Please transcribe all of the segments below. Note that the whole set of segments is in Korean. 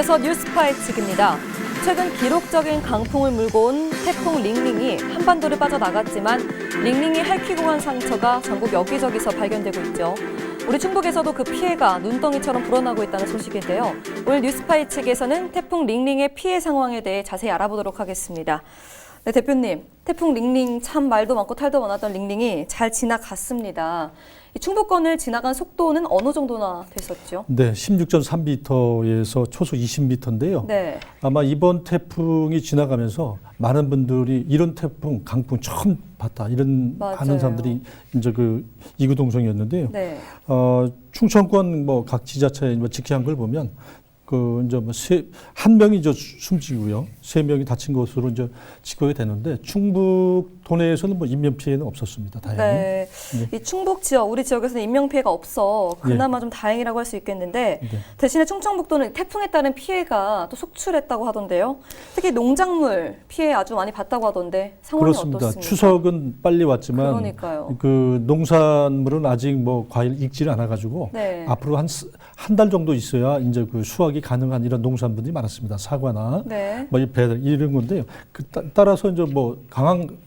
이어서 뉴스파이 측입니다. 최근 기록적인 강풍을 물고 온 태풍 링링이 한반도를 빠져나갔지만 링링이 핥히고 간 상처가 전국 여기저기서 발견되고 있죠. 우리 충북에서도 그 피해가 눈덩이처럼 불어나고 있다는 소식인데요. 오늘 뉴스파이 측에서는 태풍 링링의 피해 상황에 대해 자세히 알아보도록 하겠습니다. 네, 대표님, 태풍 링링 참 말도 많고 탈도 많았던 링링이 잘 지나갔습니다. 이 충북권을 지나간 속도는 어느 정도나 됐었죠? 네, 16.3m에서 초속 20m인데요. 네. 아마 이번 태풍이 지나가면서 많은 분들이 이런 태풍, 강풍 처음 봤다 이런 맞아요. 하는 사람들이 이제 그 이구동성이었는데요. 네. 충청권 뭐 각 지자체에 뭐 직계한 걸 보면 그 이제 뭐 한 명이 저 숨지고요, 3명이 다친 것으로 이제 지표가 되는데 충북 도내에서는 뭐 인명 피해는 없었습니다. 다행히. 네. 이 충북 지역, 우리 지역에서는 인명 피해가 없어 그나마 좀 다행이라고 할 수 있겠는데 네. 대신에 충청북도는 태풍에 따른 피해가 또 속출했다고 하던데요. 특히 농작물 피해 아주 많이 봤다고 하던데 상황이 그렇습니다. 어떻습니까? 추석은 빨리 왔지만 그러니까요. 그 농산물은 아직 뭐 과일 익지를 않아가지고 네. 앞으로 한 달 정도 있어야 이제 그 수확이 가능한 이런 농산물이 많았습니다. 사과나 네. 뭐 배들 이런 건데요. 따라서 이제 뭐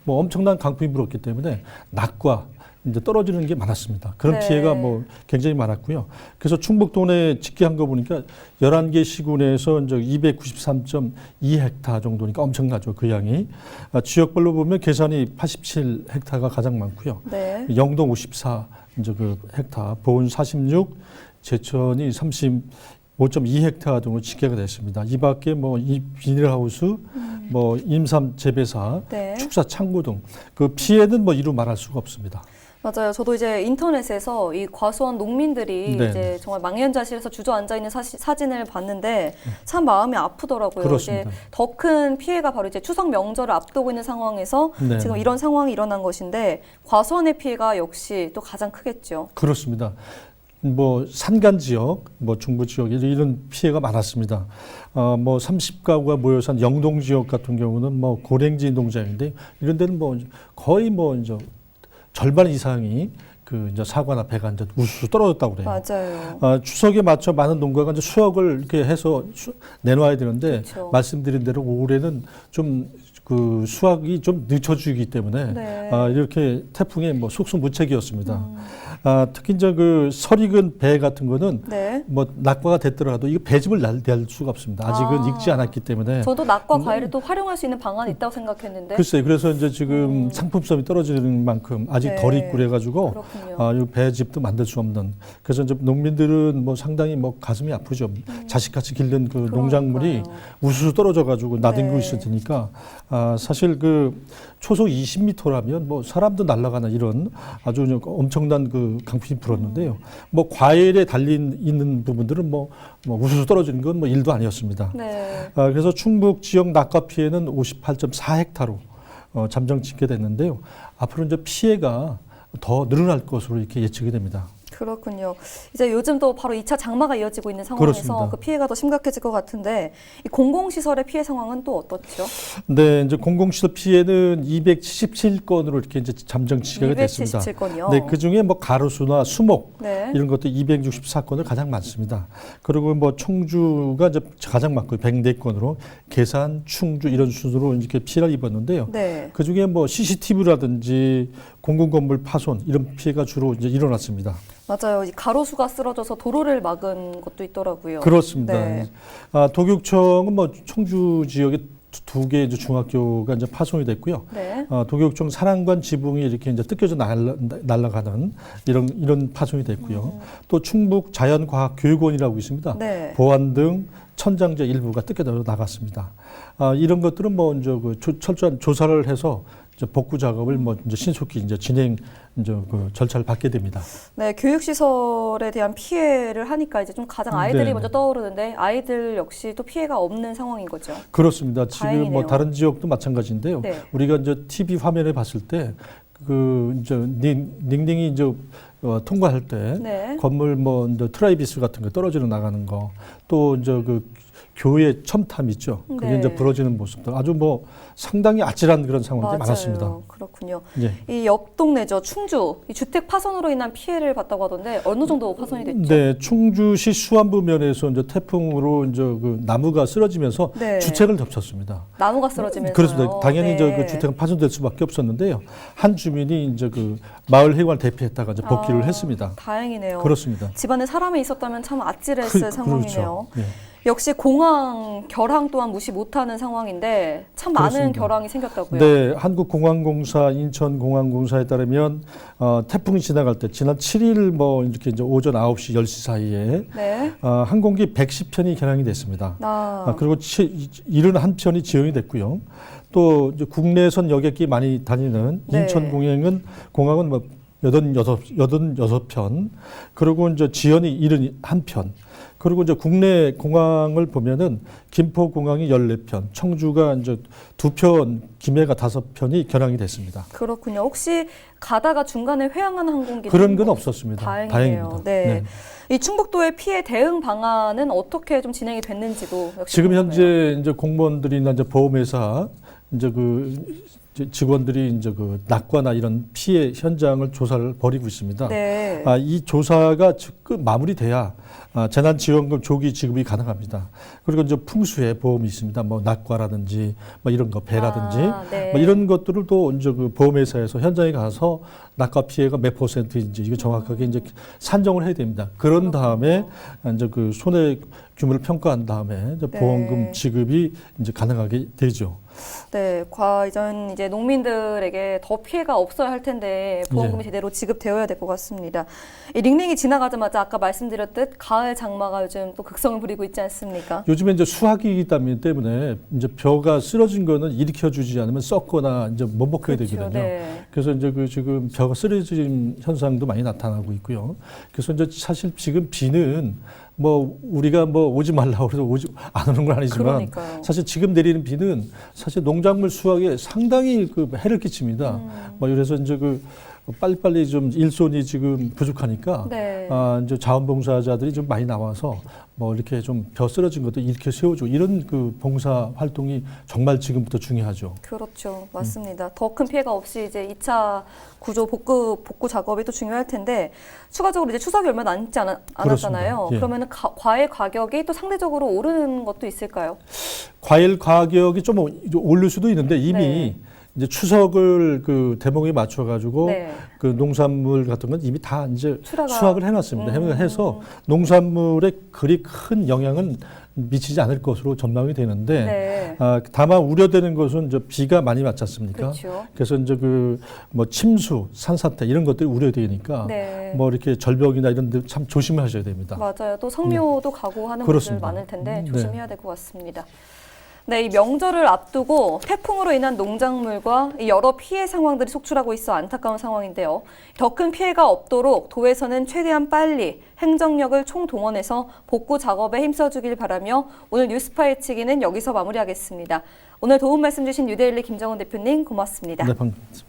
뭐 엄청난 강풍이 불었기 때문에 낙과 이제 떨어지는 게 많았습니다. 그런 네. 피해가 뭐 굉장히 많았고요. 그래서 충북 도내 집계한 거 보니까 11개 시군에서 이제 293.2헥타 정도니까 엄청나죠. 그 양이. 지역별로 보면 계산이 87헥타가 가장 많고요. 네. 영동 54 이제 그 헥타, 보은 46, 제천이 35.2헥타 정도 집계가 됐습니다. 이 밖에 뭐 이 비닐하우스, 뭐 임삼 재배사, 네. 축사 창고 등 그 피해는 뭐 이루 말할 수가 없습니다. 맞아요. 저도 이제 인터넷에서 이 과수원 농민들이 네. 이제 정말 망연자실해서 주저앉아 있는 사진을 봤는데 참 마음이 아프더라고요. 그렇습니다. 이제 더 큰 피해가 바로 이제 추석 명절을 앞두고 있는 상황에서 네. 지금 이런 상황이 일어난 것인데 과수원의 피해가 역시 또 가장 크겠죠. 그렇습니다. 뭐 산간 지역, 뭐 중부 지역 이런 피해가 많았습니다. 뭐 30가구가 모여서 한 영동 지역 같은 경우는 뭐 고랭지 농장인데 이런 데는 뭐 거의 뭐 이제 절반 이상이 그 이제 사과나 배가 이제 우수수 떨어졌다고 그래요. 맞아요. 추석에 맞춰 많은 농가가 이제 수확을 이렇게 해서 내놓아야 되는데 그렇죠. 말씀드린 대로 올해는 좀 그 수확이 좀 늦춰지기 때문에 네. 이렇게 태풍에 뭐 속수무책이었습니다. 특히 이제 그 설익은 배 같은 거는 네. 뭐 낙과가 됐더라도 이거 배즙을 낼 수가 없습니다. 아직은 익지 않았기 때문에. 저도 낙과 과일을 또 활용할 수 있는 방안이 있다고 생각했는데. 글쎄요. 그래서 이제 지금 상품성이 떨어지는 만큼 아직 네. 덜 익고 그래가지고 그렇군요. 이 배즙도 만들 수 없는. 그래서 이제 농민들은 뭐 상당히 뭐 가슴이 아프죠. 자식같이 길른 그 농작물이 우수수 떨어져가지고 나뒹굴고 네. 있을 테니까 사실 그 초속 20m라면 뭐 사람도 날아가는 이런 아주 엄청난 그 강풍이 불었는데요. 뭐 과일에 있는 부분들은 뭐 우수수 떨어지는 건 뭐 일도 아니었습니다. 네. 그래서 충북 지역 낙과 피해는 58.4헥타로 잠정 집계됐는데요. 앞으로 이제 피해가 더 늘어날 것으로 이렇게 예측이 됩니다. 그렇군요. 이제 요즘도 바로 2차 장마가 이어지고 있는 상황에서 그렇습니다. 그 피해가 더 심각해질 것 같은데 이 공공시설의 피해 상황은 또 어떻죠? 네, 이제 공공시설 피해는 277건으로 이렇게 이제 잠정 집계가 됐습니다. 277건이요. 네, 그 중에 뭐 가로수나 수목 네. 이런 것도 264건을 가장 많습니다. 그리고 뭐 청주가 이제 가장 많고 104건으로 계산, 충주 이런 순으로 이렇게 피해를 입었는데요. 네. 그 중에 뭐 CCTV라든지 공공건물 파손 이런 피해가 주로 이제 일어났습니다. 맞아요. 이 가로수가 쓰러져서 도로를 막은 것도 있더라고요. 그렇습니다. 네. 도교육청은 뭐 청주 지역에 2개 이제 중학교가 이제 파손이 됐고요. 네. 도교육청 산안관 지붕이 이렇게 이제 뜯겨져 날아가는 이런 파손이 됐고요. 또 충북 자연과학교육원이라고 있습니다. 네. 보안 등 천장재 일부가 뜯겨져 나갔습니다. 이런 것들은 뭐 이제 그 철저한 조사를 해서 이제 복구 작업을 뭐 이제 신속히 이제 진행 이제 그 절차를 받게 됩니다. 네, 교육시설에 대한 피해를 하니까 이제 좀 가장 아이들이 네. 먼저 떠오르는데 아이들 역시 또 피해가 없는 상황인 거죠. 그렇습니다. 지금 다행이네요. 뭐 다른 지역도 마찬가지인데요. 네. 우리가 이제 TV 화면에 봤을 때 그 이제 닝닝이 이제 통과할 때 네. 건물 뭐 이제 트라이비스 같은 거 떨어져 나가는 거 또 이제 그 교외 첨탑 있죠. 그게 네. 이제 부러지는 모습도 아주 뭐 상당히 아찔한 그런 상황들이 맞아요. 많았습니다. 그렇군요. 예. 이 옆 동네죠. 충주. 이 주택 파손으로 인한 피해를 봤다고 하던데 어느 정도 파손이 됐죠? 네, 충주시 수안부 면에서 이제 태풍으로 이제 그 나무가 쓰러지면서 네. 주택을 덮쳤습니다. 나무가 쓰러지면서요. 그렇습니다. 당연히 이제 네. 그 주택은 파손될 수밖에 없었는데요. 한 주민이 이제 그 마을 회관을 대피했다가 이제 복귀를 했습니다. 다행이네요. 그렇습니다. 집안에 사람이 있었다면 참 아찔했을 상황이네요. 그렇죠. 예. 역시 공항 결항 또한 무시 못하는 상황인데 참 많은 그렇습니다. 결항이 생겼다고요. 네, 한국공항공사, 인천공항공사에 따르면 태풍이 지나갈 때 지난 7일 뭐 이렇게 이제 오전 9시, 10시 사이에 네. 항공기 110편이 결항이 됐습니다. 아, 그리고 71편이 지연이 됐고요. 또 이제 국내선 여객기 많이 다니는 네. 인천공항은 뭐 86편, 그리고 이제 지연이 71편, 그리고 이제 국내 공항을 보면은 김포공항이 14편, 청주가 이제 2편, 김해가 5편이 결항이 됐습니다. 그렇군요. 혹시 가다가 중간에 회항하는 항공기 그런 건 없었습니다. 다행이네요. 다행입니다. 네. 이 충북도의 피해 대응 방안은 어떻게 좀 진행이 됐는지도 역시 지금 궁금해요. 현재 이제 공무원들이나 이제 보험회사 이제 그 직원들이 이제 그 낙과나 이런 피해 현장을 조사를 벌이고 있습니다. 네. 이 조사가 마무리돼야 재난지원금 조기 지급이 가능합니다. 그리고 이제 풍수의 보험이 있습니다. 뭐 낙과라든지 뭐 이런 거 배라든지 네. 뭐 이런 것들을 또 이제 그 보험회사에서 현장에 가서 낙과 피해가 몇 퍼센트인지 이거 정확하게 이제 산정을 해야 됩니다. 그런 다음에 이제 그 손해 규모를 평가한 다음에 이제 네. 보험금 지급이 이제 가능하게 되죠. 네, 이전 이제 농민들에게 더 피해가 없어야 할 텐데 보험금이 제대로 지급되어야 될 것 같습니다. 이 링링이 지나가자마자 아까 말씀드렸듯 가을 장마가 요즘 또 극성을 부리고 있지 않습니까? 요즘에 이제 수화기이기 때문에 이제 벼가 쓰러진 거는 일으켜주지 않으면 썩거나 이제 못 먹게 그렇죠. 되거든요. 네. 그래서 이제 그 지금 벼가 쓰러진 현상도 많이 나타나고 있고요. 그래서 이제 사실 지금 비는 뭐 우리가 뭐 오지 말라고 해서 안 오는 건 아니지만 그러니까요. 사실 지금 내리는 비는 사실 농작물 수확에 상당히 그 해를 끼칩니다. 뭐 그래서 이제 그 빨리빨리 좀 일손이 지금 부족하니까 네. 이제 자원봉사자들이 좀 많이 나와서 뭐 이렇게 좀 벼 쓰러진 것도 이렇게 세워주고 이런 그 봉사 활동이 정말 지금부터 중요하죠. 그렇죠. 맞습니다. 더 큰 피해가 없이 이제 2차 구조 복구 작업이 또 중요할 텐데 추가적으로 이제 추석이 얼마 남지 않았잖아요. 예. 그러면은 과일 가격이 또 상대적으로 오르는 것도 있을까요? 과일 가격이 좀 오를 수도 있는데 이미 네. 이제 추석을 그 대목에 맞춰 가지고 네. 그 농산물 같은 건 이미 다 이제 출하가- 수확을 해놨습니다. 해서 농산물에 그리 큰 영향은 미치지 않을 것으로 전망이 되는데 네. 다만 우려되는 것은 이제 비가 많이 맞지 않습니까? 그렇죠. 그래서 이제 그 뭐 침수, 산사태 이런 것들이 우려되니까 네. 뭐 이렇게 절벽이나 이런 데 참 조심하셔야 됩니다. 맞아요. 또 성묘도 가고 하는 분들 그렇습니다. 많을 텐데 네. 조심해야 될 것 같습니다. 네, 이 명절을 앞두고 태풍으로 인한 농작물과 이 여러 피해 상황들이 속출하고 있어 안타까운 상황인데요. 더 큰 피해가 없도록 도에서는 최대한 빨리 행정력을 총동원해서 복구 작업에 힘써주길 바라며 오늘 뉴스파헤치기는 여기서 마무리하겠습니다. 오늘 도움 말씀 주신 뉴데일리 김정은 대표님 고맙습니다. 네, 반갑습니다.